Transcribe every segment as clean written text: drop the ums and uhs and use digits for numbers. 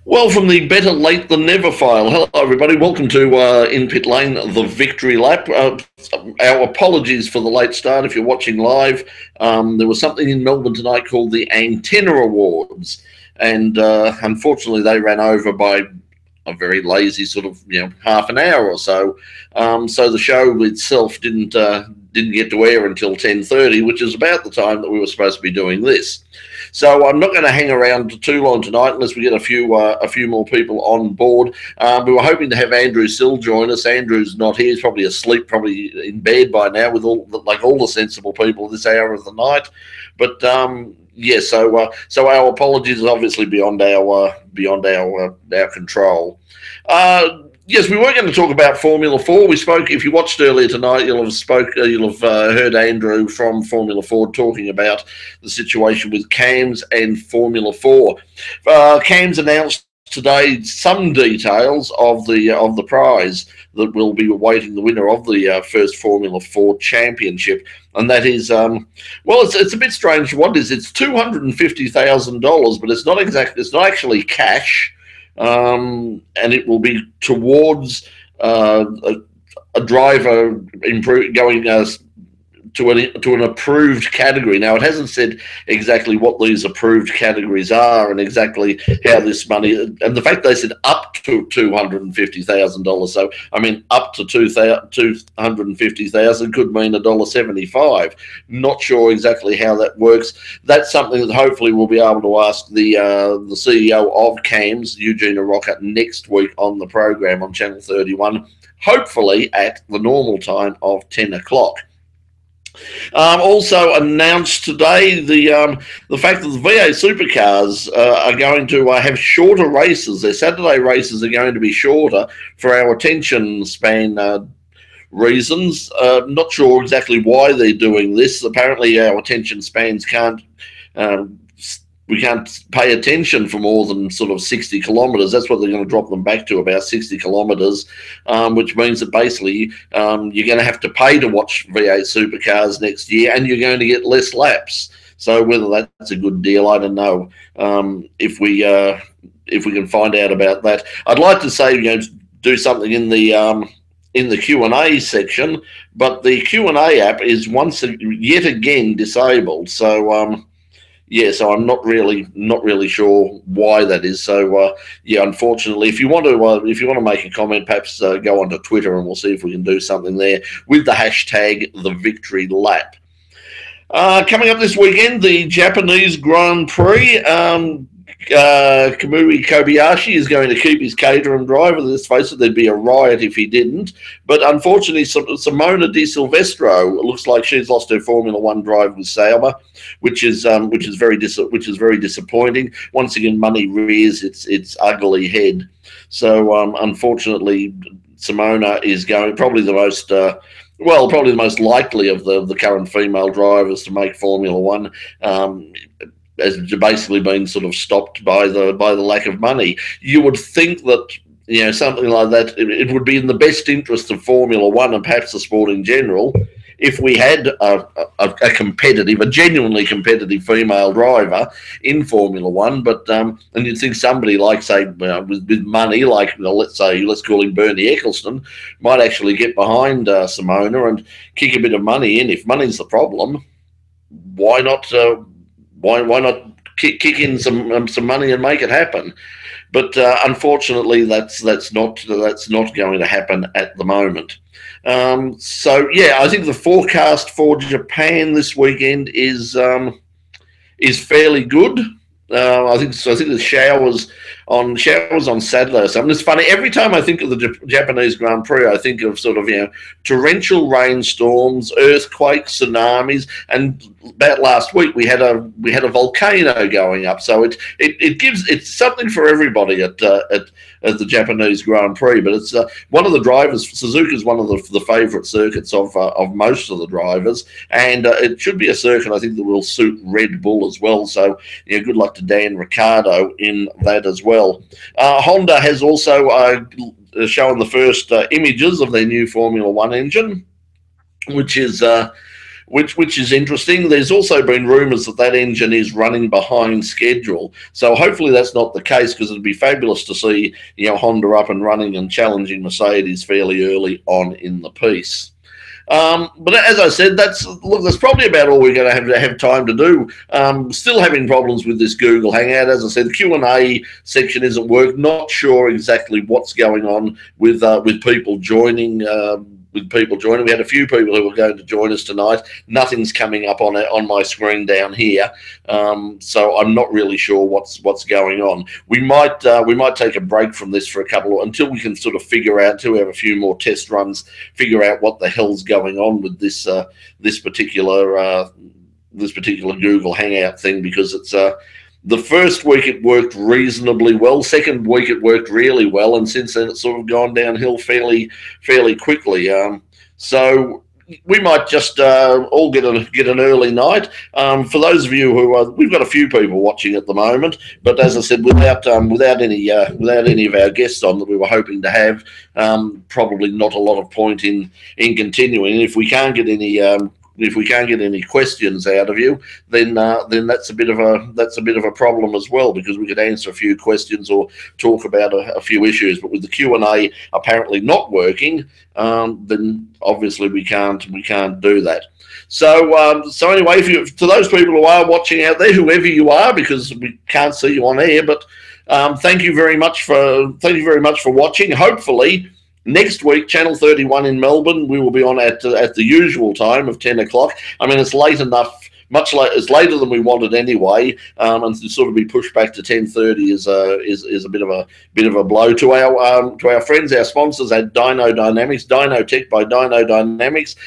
Well, from the better late than never file. Hello, everybody. Welcome to In Pit Lane, the victory lap. Our apologies for the late start. If you're watching live, there was something in Melbourne tonight called the Antenna Awards, and unfortunately, they ran over by a very lazy sort of half an hour or so. So the show itself didn't get to air until 10:30, which is about the time that we were supposed to be doing this. So I'm not going to hang around too long tonight unless we get a few more people on board. We were hoping to have Andrew Sill join us. Andrew's not here; he's probably asleep, probably in bed by now, with all the sensible people this hour of the night. But yeah, so our apologies is obviously beyond our control. Yes, we were going to talk about Formula 4. We spoke. If you watched earlier tonight, you'll have heard Andrew from Formula 4 talking about the situation with CAMS and Formula 4. CAMS announced today some details of the prize that will be awaiting the winner of the first Formula 4 championship, and that is it's a bit strange. What is it's $250,000, but it's not actually cash. And it will be towards a driver going to an approved category. Now, it hasn't said exactly what these approved categories are and exactly how this money, and the fact they said up to $250,000. So, I mean, up to $250,000 could mean $1.75. Not sure exactly how that works. That's something that hopefully we'll be able to ask the CEO of CAMS, Eugene Rocca, next week on the program on Channel 31, hopefully at the normal time of 10 o'clock. Also announced today the fact that the V8 supercars are going to have shorter races. Their Saturday races are going to be shorter for our attention span reasons. Not sure exactly why they're doing this. Apparently, our attention spans we can't pay attention for more than sort of 60 kilometres. That's what they're going to drop them back to, about 60 kilometres, which means that basically you're going to have to pay to watch V8 supercars next year, and you're going to get less laps. So whether that's a good deal, I don't know. If we can find out about that, I'd like to say do something in the Q&A section, but the Q&A app is yet again disabled. So so I'm not really sure why that is. So unfortunately, if you want to make a comment, perhaps go onto Twitter and we'll see if we can do something there with the hashtag #TheVictoryLap. Coming up this weekend, the Japanese Grand Prix. Kamui Kobayashi is going to keep his Caterham driver. Let's face it, there'd be a riot if he didn't. But unfortunately, Simona Di Silvestro looks like she's lost her Formula One drive with Sauber, which is very disappointing. Once again, money rears its ugly head. So unfortunately, Simona is going probably the most likely of the current female drivers to make Formula One. Has basically been sort of stopped by the lack of money. You would think that something like that, it would be in the best interest of Formula One and perhaps the sport in general if we had a genuinely competitive female driver in Formula One. But and you'd think somebody like, say, with money, like let's call him Bernie Eccleston, might actually get behind Simona and kick a bit of money in. If money's the problem, why not? Why not kick in some money and make it happen? But unfortunately, that's not going to happen at the moment. I think the forecast for Japan this weekend is fairly good. I think the showers on Saturday or something. It's funny, every time I think of the Japanese Grand Prix, I think of sort of torrential rainstorms, earthquakes, tsunamis, and about last week we had a volcano going up. So it's something for everybody at the Japanese Grand Prix. But it's one of the drivers. Suzuka is one of the favourite circuits of most of the drivers, and it should be a circuit I think that will suit Red Bull as well. So good luck to Dan Ricciardo in that as well. Honda has also shown the first images of their new Formula One engine, which is which is interesting. There's also been rumours that that engine is running behind schedule. So hopefully that's not the case, because it'd be fabulous to see, you know, Honda up and running and challenging Mercedes fairly early on in the piece. But as I said, that's probably about all we're going to have time to do. Still having problems with this Google Hangout. As I said, the Q&A section isn't working. Not sure exactly what's going on with people joining. We had a few people who were going to join us tonight. Nothing's coming up on my screen down here, so I'm not really sure what's going on. We might take a break from this for a couple until we can sort of figure out, until we have a few more test runs, figure out what the hell's going on with this particular Google Hangout thing, because it's the first week it worked reasonably well. Second week it worked really well, and since then it's sort of gone downhill fairly quickly. So we might just all get an early night. For those of you who we've got a few people watching at the moment, but as I said, without any of our guests on that we were hoping to have, probably not a lot of point in continuing. If we can't get any questions out of you, then that's a bit of a problem as well, because we could answer a few questions or talk about a few issues. But with the Q&A apparently not working, then obviously we can't do that. So anyway, to those people who are watching out there, whoever you are, because we can't see you on air, but thank you very much for watching. Hopefully, next week, Channel 31 in Melbourne, we will be on at the usual time of 10 o'clock. I mean, it's late enough, it's later than we wanted anyway, and to sort of be pushed back to 10:30 is a bit of a blow to our friends, our sponsors at Dyno Dynamics, Dyno Tech by Dyno Dynamics.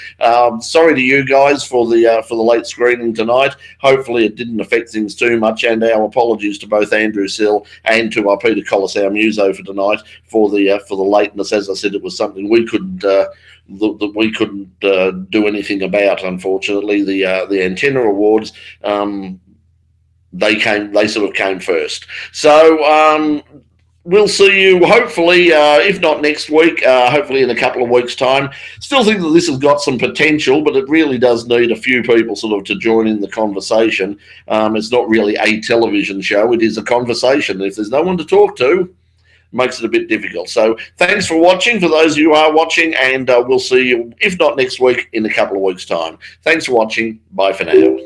Sorry to you guys for the late screening tonight. Hopefully it didn't affect things too much, and our apologies to both Andrew Sill and to our Peter Collis, our muso for tonight, for the lateness. As I said, it was something we couldn't do anything about. Unfortunately, the antenna awards, they sort of came first. So we'll see you hopefully, if not next week, hopefully in a couple of weeks' time. Still think that this has got some potential, but it really does need a few people sort of to join in the conversation. It's not really a television show; it is a conversation. If there's no one to talk to, makes it a bit difficult. So thanks for watching, for those of you who are watching, and we'll see you, if not next week, in a couple of weeks' time. Thanks for watching. Bye for now.